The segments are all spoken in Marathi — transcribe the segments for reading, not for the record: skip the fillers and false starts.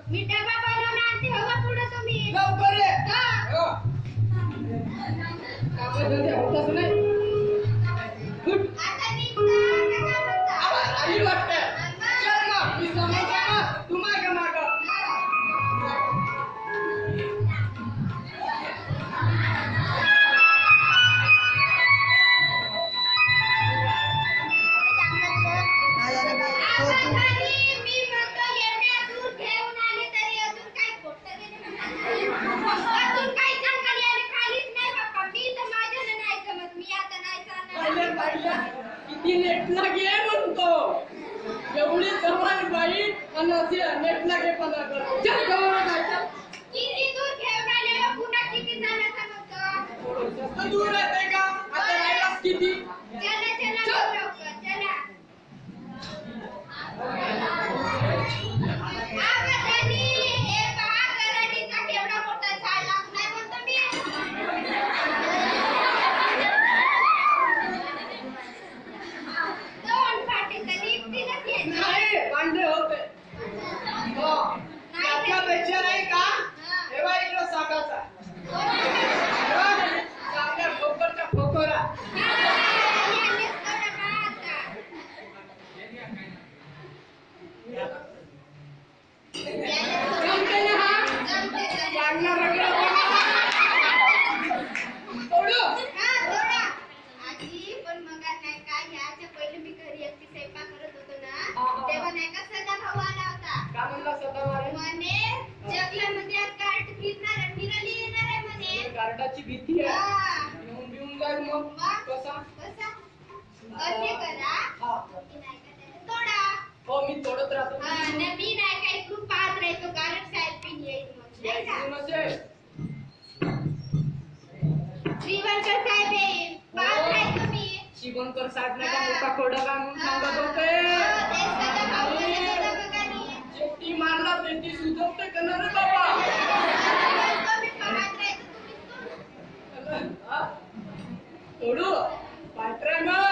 मी गार्डाची भीती आहे. येऊन बिऊन जाईल मग कसा असे करा तोडा. हो मी तोडत राहतो. मी नाही काय खूप पाहत राहतो कारण साहेब पिन येईल श्रीवंकर साहेब येईल पाहत राहतो मी. शिवणकर साहेब नाही का मोठा खोडा का म्हणून सांगत होते. जेवढी मारला तेवढी सुधरते का ना रे बाबा. तोडू पाटरे मग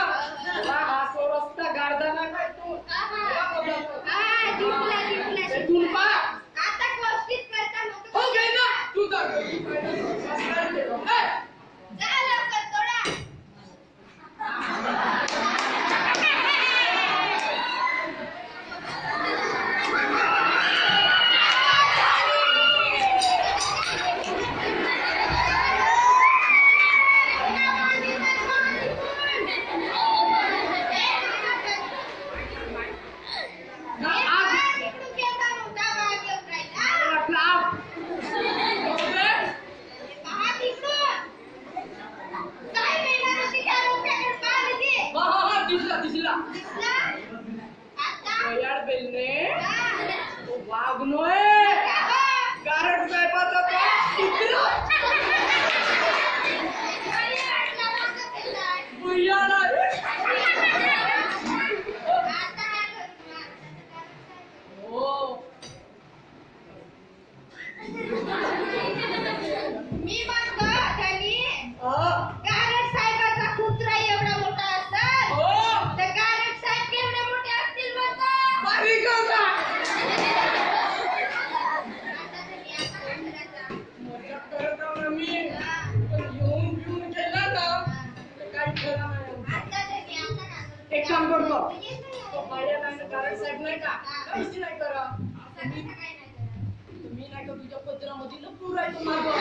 हा सो रस्ता गार्डा ना काय तू आता गोष्टीच करता नको. हो गे ना तू जा जा लवकर तोडा. एक काम करतो माझ्या कारण साहेब नाही का काहीच नाही करा. तुम्ही नाही का तुझ्या पत्रामध्ये लपून राहायचं मागं.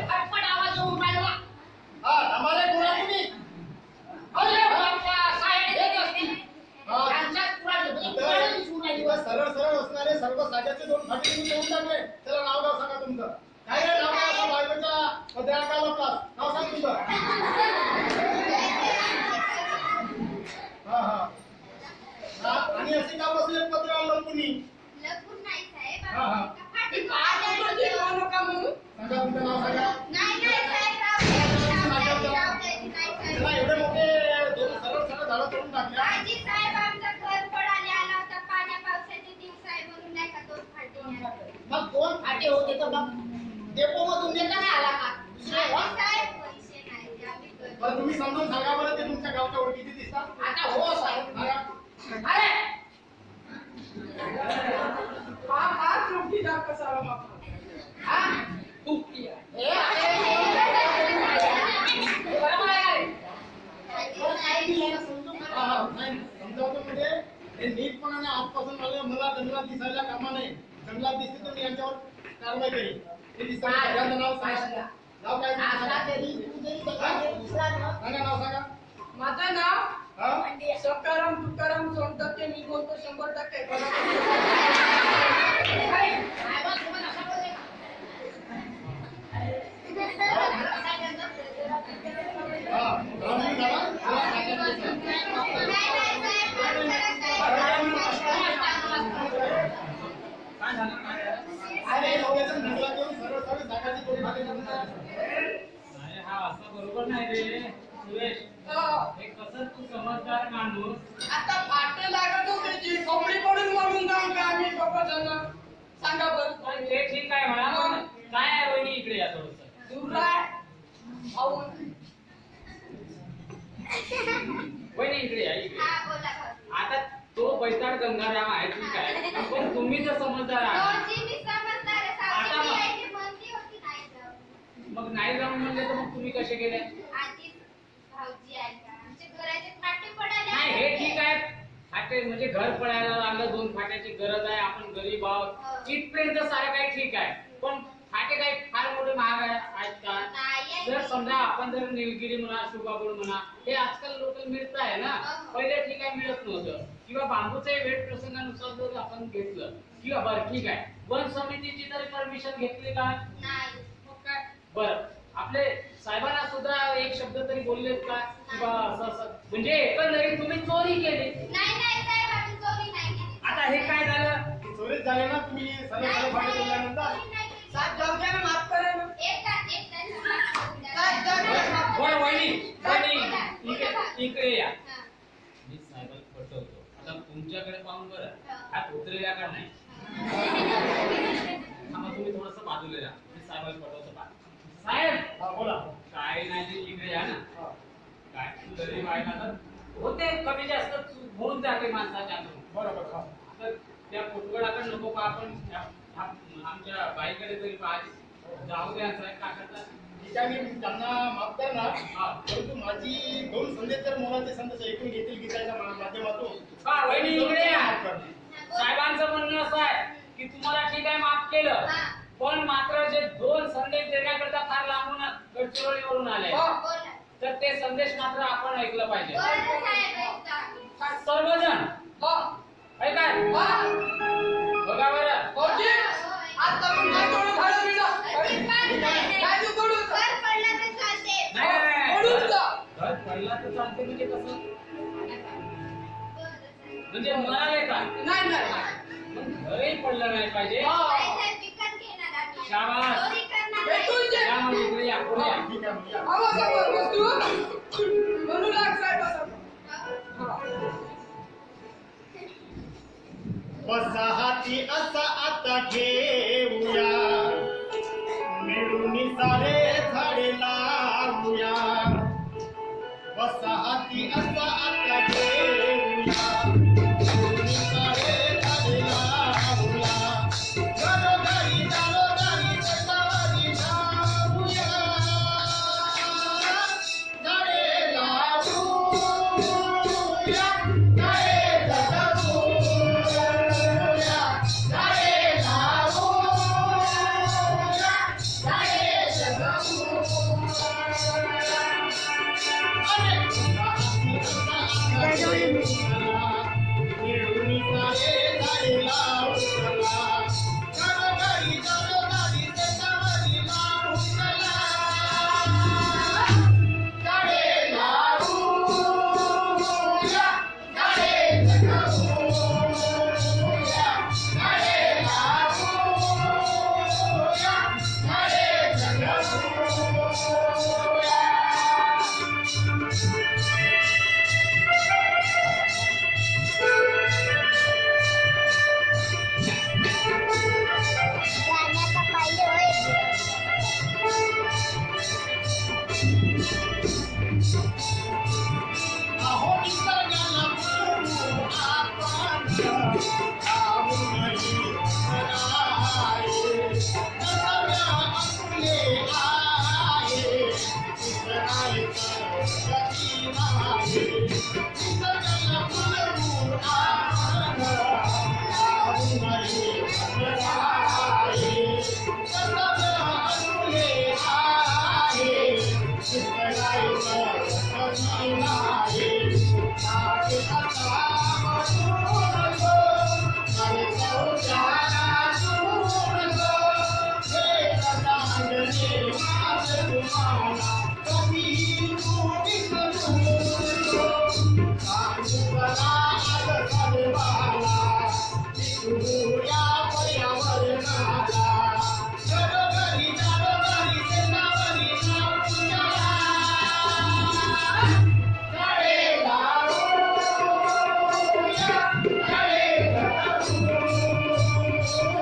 खटपट आवाज येऊन राहिला. आम्हाला पुरा तुम्ही सरळ सरळ असणारे सर्व साध्याचे दोन फाटे तुम्ही देऊन टाकले. त्याला नाव गाव सांगा तुमचं. काय रे नाव गाव बायकोच्या पत्राकाला प्लास नाव सांग तुमचं. हा हा आणि असे का बसले पत्र लपूनी. लपून नाही साहेब. हा हा फाटी नका म्हणून सांगा तुमचं नाव सांगा. नाही साहेब त्याला एवढे मोठे दोन सरळ सरळ झाडं तोडून टाकले. आजी साहेब आमचा घर पडाले आला होता पाण्या पावसाचे दिवस आहे म्हणून नाही का दोन फाटे. मग दोन फाटे होते तर मग डेपो मधून देता नाही आला का. साहेब पैसे नाही आम्ही बरं तुम्ही समजून सांगा बरं ते तुमच्या गावच्या ओळखीचे दिसतात. आता हो साहेब. अरे हा चौकीदार कसा आला हा चौकी समजावतो म्हणजे हे नीटपणाने आजपासून मला जंगलात दिसायला कामा नाही. जंगलात दिसते तर मी यांच्यावर कारवाई करेन. हे दिसतं नाव सांगा. नाव काय सांगा. नाव सांगा. माझं नाव सकाराम तुकाराम सोनटक्के. मी बोलतो 100%. बरोबर नाही रे सुरेश. कसं तू समजदार माणूस. आता फाटे लागत होते जी कपडे पडून मरून जाऊन का आम्ही बाबा जण सांगा बरं. ते ठीक आहे म्हणा. काय आहे वहिनी इकडे या थोडस दूर आहे. वहिनी इकडे या इकडे. हा बोला भाऊ. आता तो बैताड गंगाराम आहे ठीक आहे पण तुम्ही तर समजदार आहात. मी समजदार आहे. सावजी यायची म्हणती होती नाही जाऊ. मग नाही जाऊन म्हणजे तर मग तुम्ही कसे गेले. आजी भाऊजी आहे का आमच्या घराचे फाटे पडाले. नाही हे ठीक आहे. फाटे म्हणजे घर पडायला लागलं. 2 फाट्याची गरज आहे. आपण गरीब आहोत इथपर्यंत सारं काही ठीक आहे. पण फाटे काही फार मोठे महाग आहेत का. जर समजा आपण जर निलगिरी म्हणा शुभागुड म्हणा हे आजकाल लोक मिळत आहे ना. पहिले ठीक आहे मिळत नव्हतं. किंवा बांबूचे वेट प्रसंगानुसार जर आपण घेतलं किंवा बरं ठीक आहे वन समितीची तरी परमिशन घेतली का? नाही. मग काय बरं आपले साहेबांना सुद्धा एक शब्द तरी बोललेत का किंवा असं म्हणजे एकंदरीत तुम्ही चोरी केली? नाही नाही साहेब आम्ही चोरी नाही केली. आता हे काय झालं? चोरीच झाले ना तुम्ही सगळे नाही, फाटे साहेब, बोलल्यानंतर. चोरी नाही केली. साहेब जाऊ द्या ना, माफ करा ना. साहेब, जाऊ द्या. बरं वहिनी इकडे या. हा. मी साहेबांना पटवतो. आता तुमच्याकडे पाहून बरं हा कुत्रेला का नाही थांबा तुम्ही थोडस बाजूला या. मी साहेबांना पटवतो का साहेब? हा, बोला. काय नाही इकडे या ना. हा. काय गरीब आहे ना तर होते कमी जास्त चूक होऊन जाते माणसाच्या हातून. बरोबर. हा. तर त्या पोटगडाकडे नको का आपण आमच्या बाईकडे तरी पाहिजे जाऊ द्या साहेब काय करतात. ठीक आहे, मी त्यांना माफ करणार. हा. परंतु माझी 2 संदेश तर मोलाचे संदेश ऐकून घेतील गीताच्या माध्यमातून. हा वहिनी इकडे या. माफ करणार. साहेबांचं म्हणणं असं आहे की तुम्हाला ठीक आहे माफ केलं हा. पण मात्र जे 2 संदेश देण्याकरता फार लांबून गडचिरोलीवरून आले हो. बोला. तर ते संदेश मात्र आपण ऐकलं पाहिजे. बोला साहेब ऐकतो. सर्वजण हो. ऐकाय हो. बघा बरं. भाऊजी, आज तुम्ही काय तोडून झालं बिडं? काय तू तोडून? घर पडलं तर चालते. नाही, तोडून जा. घर पडला तर चालते म्हणजे कसं? म्हणजे नाही म्हणाले का नाही नाही. मग घरही पडलं नाही पाहिजे. हो. साहेब विकत घेणार आम्ही. शाबास. चोरी करणार भेटून नाही. जे. या मग इकडे या पुढे या. ठीक आहे, मग या. आवा समोर वस्तू. म्हणू लाग साहेब आता. हा. वसाहती असा आता घेऊया, मिळून सारे झाडे लावूया. वसाहती असा आता घेऊया, मिळून सारे झाडे लावूया. घरोघरी दारोदारी सतावारी लावूया. झाडे लावूया, झाडे जगवूया. झाडे लावूया, झाडे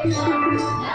Yeah.